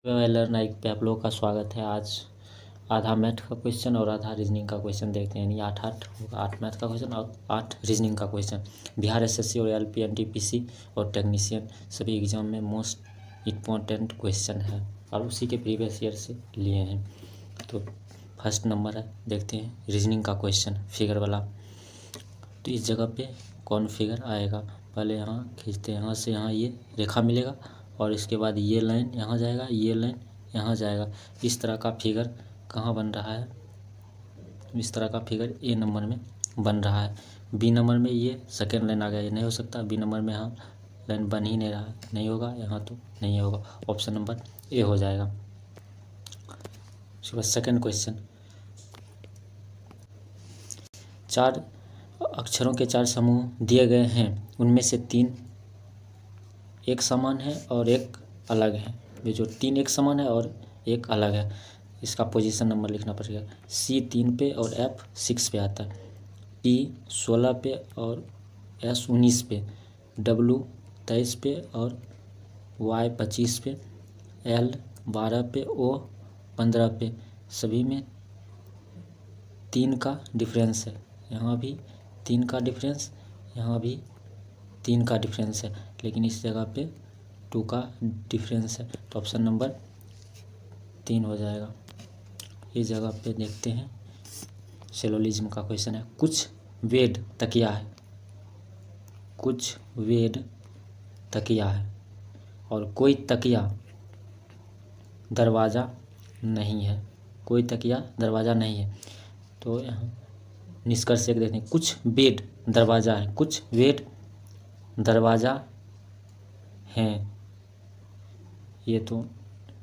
Velar Naik पे आप लोगों का स्वागत है। आज आधा मैथ का क्वेश्चन और आधा रीजनिंग का क्वेश्चन देखते हैं, यानी 8 होगा, 8 मैथ का क्वेश्चन और 8 रीजनिंग का क्वेश्चन। बिहार एसएससी और एलपी एनटीपीसी और टेक्नीशियन सभी एग्जाम में मोस्ट इम्पोर्टेंट क्वेश्चन है और उसी के प्रीवियस ईयर से लिए हैं। तो फर्स्ट नंबर है, देखते हैं रीजनिंग का क्वेश्चन फिगर वाला। तो इस जगह पे कौन फिगर आएगा, पहले यहाँ खींचते हैं, यहाँ से यहाँ ये रेखा मिलेगा और इसके बाद ये लाइन यहाँ जाएगा, ये लाइन यहाँ जाएगा। इस तरह का फिगर कहाँ बन रहा है, इस तरह का फिगर ए नंबर में बन रहा है। बी नंबर में ये सेकेंड लाइन आ गया, ये नहीं हो सकता। बी नंबर में यहाँ लाइन बन ही नहीं रहा है, नहीं होगा, यहाँ तो नहीं होगा। ऑप्शन नंबर ए हो जाएगा। उसके बाद सेकेंड क्वेश्चन, 4 अक्षरों के 4 समूह दिए गए हैं, उनमें से 3 एक समान है और एक अलग है। ये जो 3 एक समान है और एक अलग है, इसका पोजीशन नंबर लिखना पड़ेगा। सी 3 पे और एफ 6 पे आता है, टी 16 पे और एस 19 पे, डब्लू 23 पे और वाई 25 पे, एल 12 पे, ओ 15 पे। सभी में 3 का डिफरेंस है, यहाँ भी 3 का डिफरेंस, यहाँ भी 3 का डिफरेंस है, लेकिन इस जगह पे 2 का डिफरेंस है। तो ऑप्शन नंबर 3 हो जाएगा। इस जगह पे देखते हैं सिलोजिज्म का क्वेश्चन है। कुछ बेड तकिया है, कुछ बेड तकिया है और कोई तकिया दरवाज़ा नहीं है, कोई तकिया दरवाज़ा नहीं है। तो यहाँ निष्कर्ष एक देखते हैं, कुछ बेड दरवाज़ा है, कुछ बेड दरवाज़ा हैं, ये तो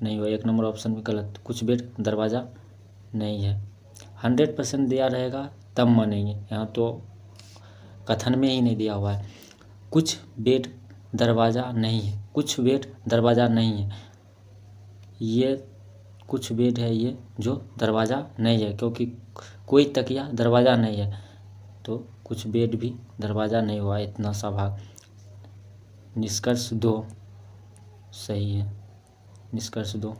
नहीं हुआ, 1 नंबर ऑप्शन भी गलत। कुछ बेड दरवाज़ा नहीं है, 100% दिया रहेगा तब मानेंगे, यहाँ तो कथन में ही नहीं दिया हुआ है। कुछ बेड दरवाज़ा नहीं है, कुछ बेड दरवाज़ा नहीं है, ये कुछ बेड है ये जो दरवाज़ा नहीं है, क्योंकि कोई तकिया दरवाज़ा नहीं है, तो कुछ बेड भी दरवाज़ा नहीं हुआ, इतना सा भाग। निष्कर्ष 2 सही है, निष्कर्ष 2,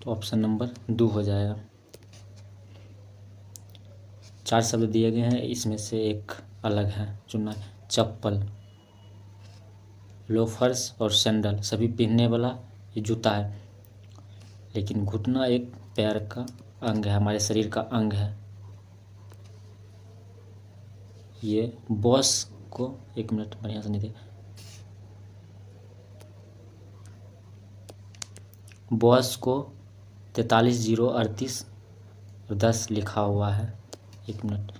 तो ऑप्शन नंबर 2 हो जाएगा। 4 शब्द दिए गए हैं, इसमें से एक अलग है, चुनना है। चप्पल, लोफर्स और सैंडल सभी पहनने वाला ये जूता है, लेकिन घुटना एक पैर का अंग है, हमारे शरीर का अंग है। ये बॉस को, 1 मिनट बढ़िया से नहीं दे, बॉस को 43 0 38 और 10 लिखा हुआ है। 1 मिनट,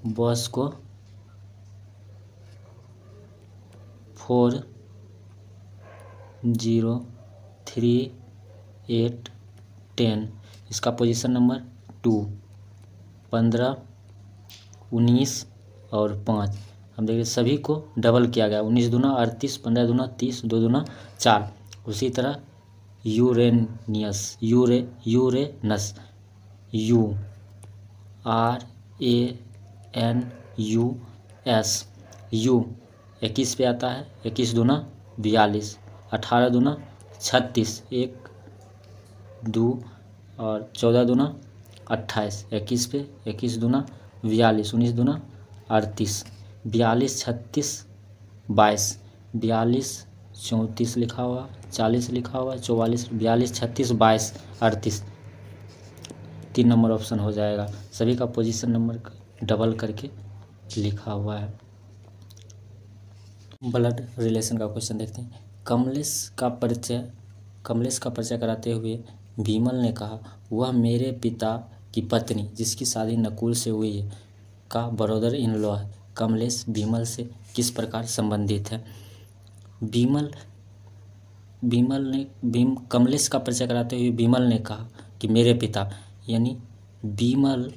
बॉस को 4 0 3 8 10, इसका पोजीशन नंबर 2, 15 19 और 5। हम देखिए सभी को डबल किया गया, 19 दूना 38, 15 दूना 30, 2 दूना 4। उसी तरह यूरेनियस, यूरेनस, URANUS, यू 21 पे आता है, 21 दूना 42, 18 दूना 36, 1 2 और 14 दूना 28, 21 पे 21 दूना 42, 19 दूना 38, 42 36 22, 42 34 लिखा हुआ, 40 लिखा हुआ, 44 42 36 22 38, 3 नंबर ऑप्शन हो जाएगा। सभी का पोजीशन नंबर डबल करके लिखा हुआ है। ब्लड रिलेशन का क्वेश्चन देखते हैं। कमलेश का परिचय कराते हुए विमल ने कहा, वह मेरे पिता की पत्नी जिसकी शादी नकुल से हुई है का ब्रदर इन लॉ है। कमलेश विमल से किस प्रकार संबंधित है। कमलेश का परिचय कराते हुए विमल ने कहा कि मेरे पिता, यानी विमल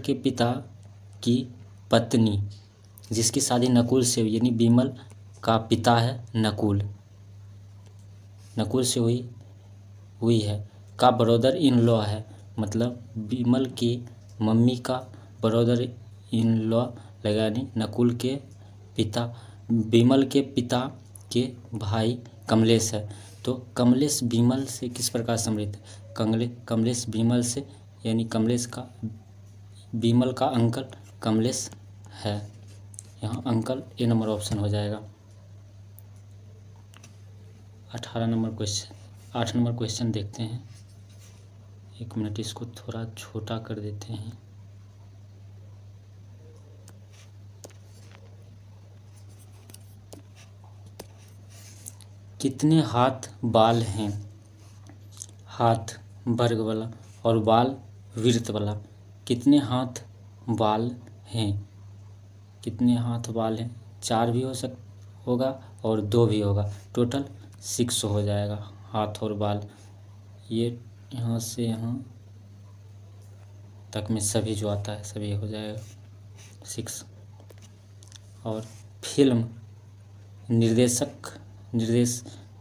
के पिता की पत्नी जिसकी शादी नकुल से हुई, यानी विमल का पिता है नकुल से हुई है, का ब्रदर इन लॉ है, मतलब विमल की मम्मी का ब्रदर इन लॉ लगा, यानी नकुल के विमल के पिता के भाई कमलेश है। तो कमलेश विमल से किस प्रकार समृद्ध है? कमलेश विमल से, यानी विमल का अंकल कमलेश है। यहाँ अंकल ए नंबर ऑप्शन हो जाएगा। 8 नंबर क्वेश्चन देखते हैं। 1 मिनट, इसको थोड़ा छोटा कर देते हैं। कितने हाथ बाल हैं? हाथ वर्ग वाला और बाल वृत्त वाला। कितने हाथ बाल हैं? कितने हाथ बाल हैं? 4 भी होगा और 2 भी होगा। टोटल 6 हो जाएगा हाथ और बाल। ये यहाँ से यहाँ तक में सभी जो आता है सभी हो जाएगा 6। और फिल्म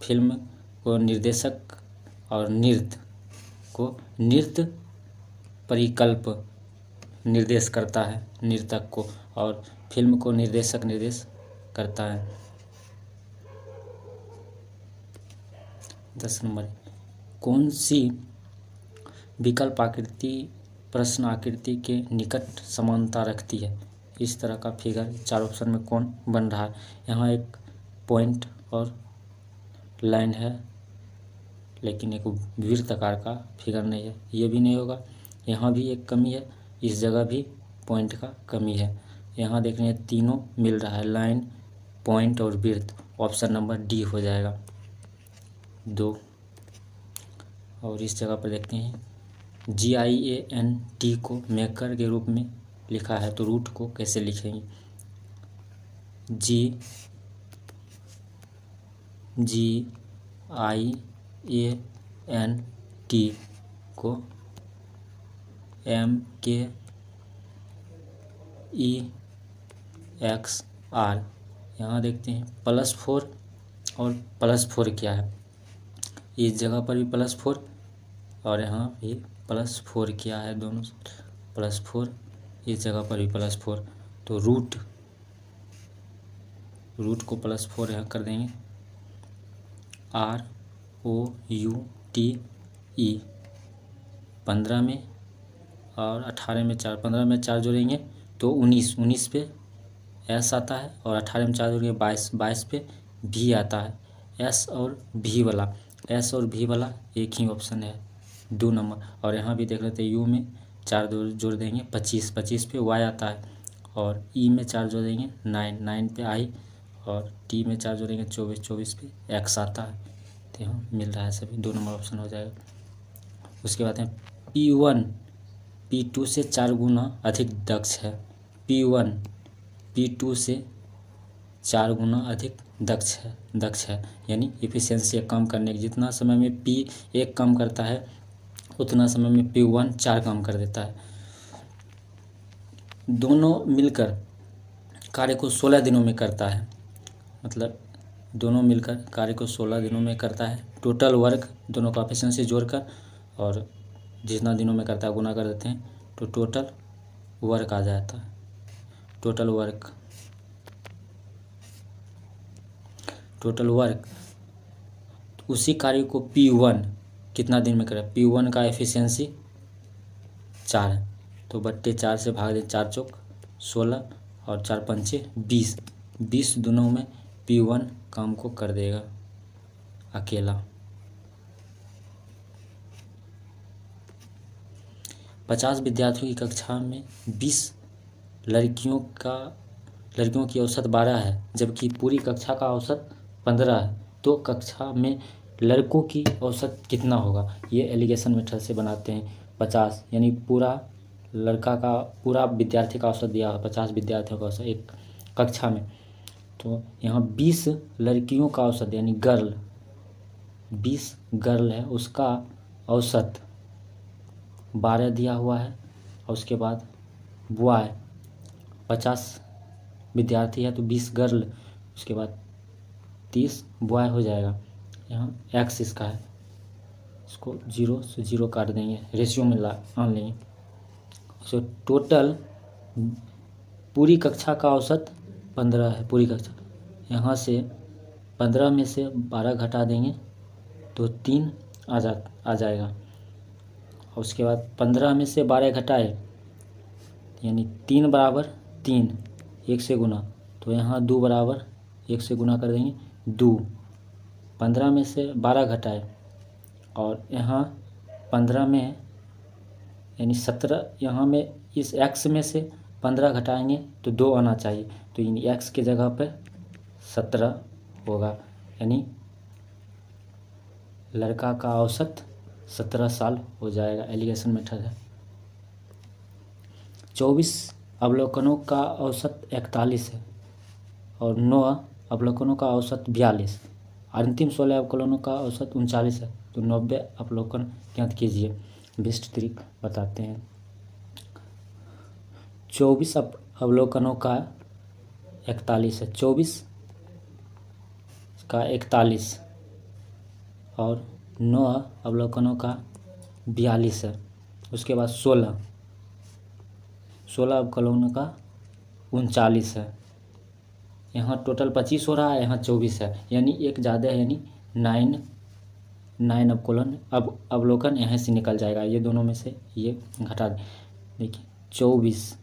फिल्म को निर्देशक और नृत्य परिकल्प निर्देश करता है नर्तक को, और फिल्म को निर्देश करता है। 10 नंबर, कौन सी विकल्प आकृति प्रश्न आकृति के निकट समानता रखती है? इस तरह का फिगर 4 ऑप्शन में कौन बन रहा है? यहाँ एक पॉइंट और लाइन है, लेकिन एक वृत्ताकार का फिगर नहीं है। ये भी नहीं होगा। यहाँ भी एक कमी है, इस जगह भी पॉइंट का कमी है। यहाँ देख रहे हैं तीनों मिल रहा है, लाइन, पॉइंट और वृत्त। ऑप्शन नंबर डी हो जाएगा 2। और इस जगह पर देखते हैं GIANT को मेकर के रूप में लिखा है, तो रूट को कैसे लिखेंगे? GIANT को MKEXR। यहाँ देखते हैं +4 और +4 क्या है? इस जगह पर भी +4 और यहाँ भी +4 क्या है? दोनों +4, इस जगह पर भी +4। तो रूट को +4 यहाँ कर देंगे। ROUTE 15 में और 18 में 4, 15 में 4 जोड़ेंगे तो 19 पे S आता है, और 18 में 4 जोड़ेंगे 22 पे V आता है। S और V वाला एक ही ऑप्शन है 2 नंबर। और यहाँ भी देख लेते हैं U में 4 जोड़ देंगे 25 पे Y आता है, और E में 4 जोड़ देंगे 9 पे I, और T में 4 जोड़ेंगे 24 पे X आता है। तो यहाँ मिल रहा है सभी 2 नंबर ऑप्शन हो जाएगा। उसके बाद है P1 P2 से 4 गुना अधिक दक्ष है। P1 P2 से 4 गुना अधिक दक्ष है, यानी इफिशियंसी काम करने की। जितना समय में P1 काम करता है उतना समय में P1 4 काम कर देता है। दोनों मिलकर कार्य को 16 दिनों में करता है, मतलब दोनों मिलकर कार्य को 16 दिनों में करता है। टोटल वर्क दोनों का एफिशिएंसी जोड़कर और जितना दिनों में करता है गुना कर देते हैं, तो टोटल वर्क आ जाता है। टोटल वर्क उसी कार्य को P1 कितना दिन में करे? P1 का एफिशिएंसी 4 है, तो 4 से भाग दें, 4 चौक 16 और 4 पंचे 20 दिनों में P1 काम को कर देगा अकेला। 50 विद्यार्थियों की कक्षा में 20 लड़कियों की औसत 12 है, जबकि पूरी कक्षा का औसत 15 है, तो कक्षा में लड़कों की औसत कितना होगा? ये एलिगेशन मेथड से बनाते हैं। 50 यानी पूरा विद्यार्थी का औसत दिया है, 50 विद्यार्थियों का औसत एक कक्षा में, तो यहाँ 20 लड़कियों का औसत यानी 20 गर्ल है, उसका औसत 12 दिया हुआ है। और उसके बाद बॉय 50 विद्यार्थी है तो 20 गर्ल, उसके बाद 30 बॉय हो जाएगा। यहाँ x इसका है, इसको 0 से 0 काट देंगे, रेशियो में आन लेंगे। सो टोटल पूरी कक्षा का औसत 15 है पूरी कक्षा। यहाँ से 15 में से 12 घटा देंगे तो 3 आ जाएगा। और उसके बाद 15 में से 12 घटाए यानी 3 बराबर 3, 1 से गुना, तो यहाँ 2 बराबर 1 से गुना कर देंगे 2। 15 में से 12 घटाए और यहाँ 15 में यानी 17, यहाँ में इस x में से 15 घटाएंगे तो 2 आना चाहिए, तो यानी x की जगह पे 17 होगा। यानी लड़का का औसत 17 साल हो जाएगा। एलिगेशन मेथड है। 24 अवलोकनों का औसत 41 है और 9 अवलोकनों का औसत 42। अंतिम 16 अवलोकनों का औसत 39 है, तो 90 अवलोकन ज्ञात कीजिए। 20 ट्रिक बताते हैं। 24 अवलोकनों का 41 है, 24 का 41 और 9 अवलोकनों का 42 है। उसके बाद 16 अवलोकनों का 39 है। यहाँ टोटल 25 हो रहा है, यहाँ 24 है, यानी एक ज़्यादा है, यानी 9 अवलोकन यहाँ से निकल जाएगा। ये दोनों में से ये घटा दें। देखिए 24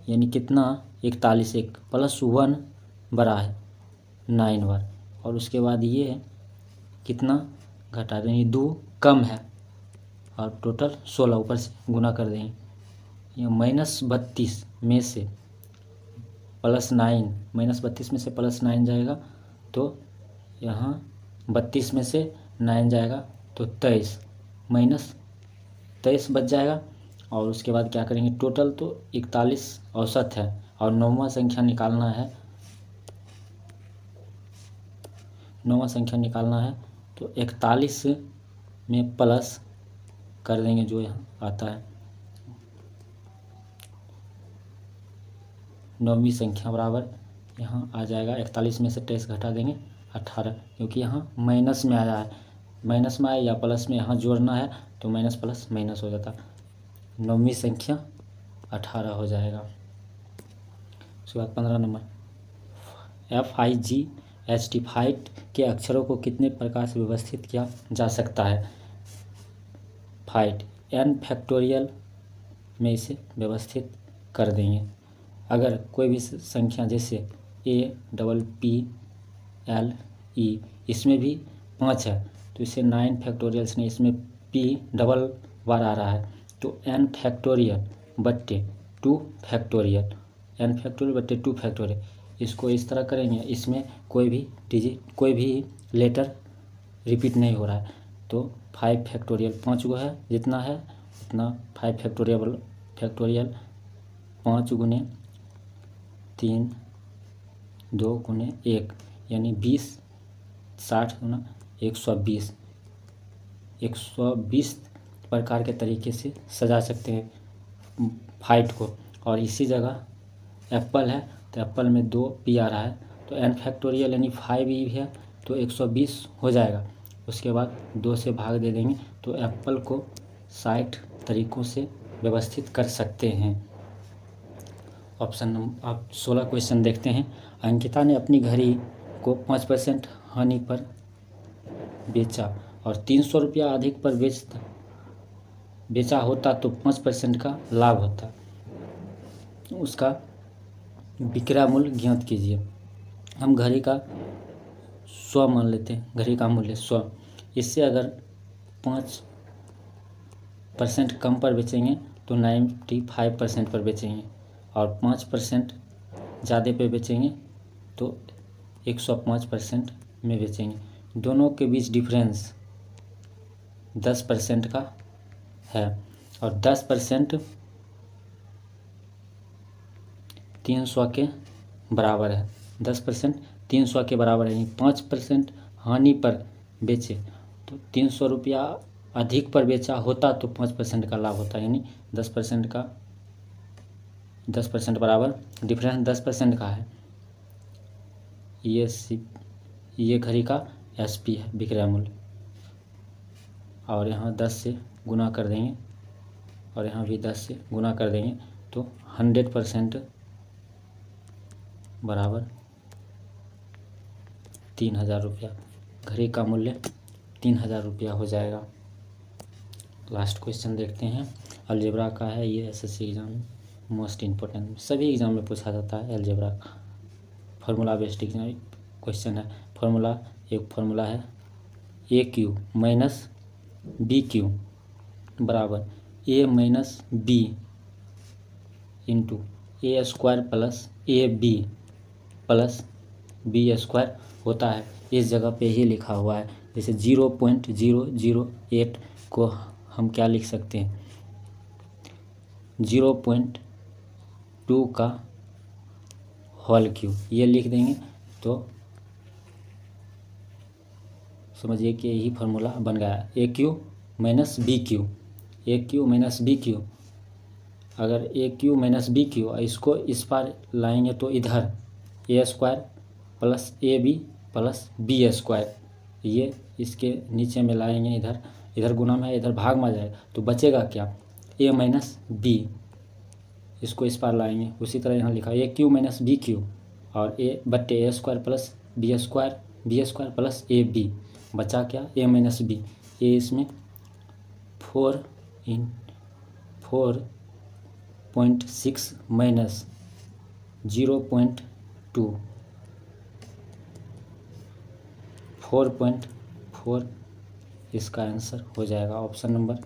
यानी कितना 41, 1 प्लस 1 बड़ा है 9 बार, और उसके बाद ये कितना घटा देंगे 2 कम है और टोटल 16 ऊपर से गुना कर देंगे। यह -32 में से +9, -32 में से +9 जाएगा तो यहाँ 32 में से 9 जाएगा तो 23, -23 बच जाएगा। और उसके बाद क्या करेंगे, टोटल तो 41 औसत है और 9वां संख्या निकालना है। 9वां संख्या निकालना है तो 41 में प्लस कर देंगे जो यहाँ आता है। 9वीं संख्या बराबर यहाँ आ जाएगा 41 में से 23 घटा देंगे 18, क्योंकि यहाँ माइनस में आया है। माइनस में आया या प्लस में यहाँ जोड़ना है तो माइनस प्लस माइनस हो जाता। 9वीं संख्या 18 हो जाएगा। उसके बाद 15 नंबर, FIGHT फाइट के अक्षरों को कितने प्रकार से व्यवस्थित किया जा सकता है। फाइट n फैक्टोरियल में इसे व्यवस्थित कर देंगे। अगर कोई भी संख्या जैसे APPLE इसमें भी 5 है तो इसे 9 फैक्टोरियल्स ने, इसमें P डबल बार आ रहा है तो n फैक्टोरियल बट्टे 2 फैक्टोरियल, n फैक्टोरियल बट्टे 2 फैक्टोरियल, इसको इस तरह करेंगे। इसमें कोई भी लेटर रिपीट नहीं हो रहा है तो 5 फैक्टोरियल 5 गो है, जितना है उतना 5 फैक्टोरियल 5 गुने 3 2 गुने 1 यानी 20, 60 गुना 120 प्रकार के तरीके से सजा सकते हैं फाइट को। और इसी जगह एप्पल है तो एप्पल में 2 P आ रहा है तो n फैक्टोरियल यानी 5E है तो 120 हो जाएगा। उसके बाद 2 से भाग दे देंगे तो एप्पल को 60 तरीकों से व्यवस्थित कर सकते हैं। ऑप्शन नंबर आप 16 क्वेश्चन देखते हैं। अंकिता ने अपनी घड़ी को 5% हानि पर बेचा और 300 रुपया अधिक पर बेचा होता तो 5% का लाभ होता। उसका विक्रय मूल्य ज्ञात कीजिए। हम घड़ी का 100 मान लेते हैं, घड़ी का मूल्य 100। इससे अगर 5% कम पर बेचेंगे तो 95% पर बेचेंगे और 5% ज़्यादा पे बेचेंगे तो 105% में बेचेंगे। दोनों के बीच डिफरेंस 10% का है और 10% 300 के बराबर है। 10% 300 के बराबर है, यानी 5% हानि पर बेचे तो 300 रुपया अधिक पर बेचा होता तो 5% का लाभ होता, यानी 10% बराबर डिफरेंस 10% का है। ये घड़ी का SP है विक्रय मूल्य, और यहाँ 10 से गुना कर देंगे और यहाँ भी 10 से गुना कर देंगे तो 100% बराबर 3000 रुपया। घड़ी का मूल्य 3000 रुपया हो जाएगा। लास्ट क्वेश्चन देखते हैं, अलजेब्रा का है ये। एसएससी एग्जाम मोस्ट इम्पोर्टेंट, सभी एग्जाम में पूछा जाता है अलजेब्रा का। फार्मूला बेस्ड एग्जाम क्वेश्चन है। एक फार्मूला है A cube minus B cube बराबर A minus B into A square plus A B plus B square होता है। इस जगह पे ही लिखा हुआ है। जैसे 0.008 को हम क्या लिख सकते हैं, 0.2 का होल क्यूब, ये लिख देंगे तो समझिए कि यही फार्मूला बन गया। A cube minus B cube, A cube minus B cube. अगर A cube minus B cube इसको इस पार लाएंगे तो इधर A square plus A B plus B square, ये इसके नीचे में लाएंगे, इधर गुना में इधर भाग में जाएगा तो बचेगा क्या, ए माइनस बी। इसको इस पार लाएंगे। उसी तरह यहाँ लिखा A cube minus B cube और ए बट्टे A square plus B square plus A B. बचा क्या, ए माइनस बी। ए इसमें 4.6 माइनस 0.2 4.4 इसका आंसर हो जाएगा। ऑप्शन नंबर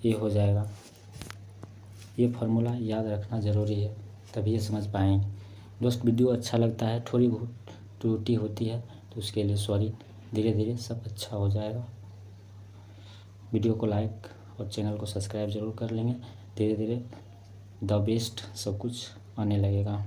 ए हो जाएगा। ये फार्मूला याद रखना ज़रूरी है, तभी ये समझ पाएंगे। दोस्त वीडियो अच्छा लगता है, थोड़ी बहुत त्रुटि होती है तो उसके लिए सॉरी। धीरे धीरे सब अच्छा हो जाएगा। वीडियो को लाइक और चैनल को सब्सक्राइब ज़रूर कर लेंगे। धीरे धीरे द बेस्ट सब कुछ आने लगेगा।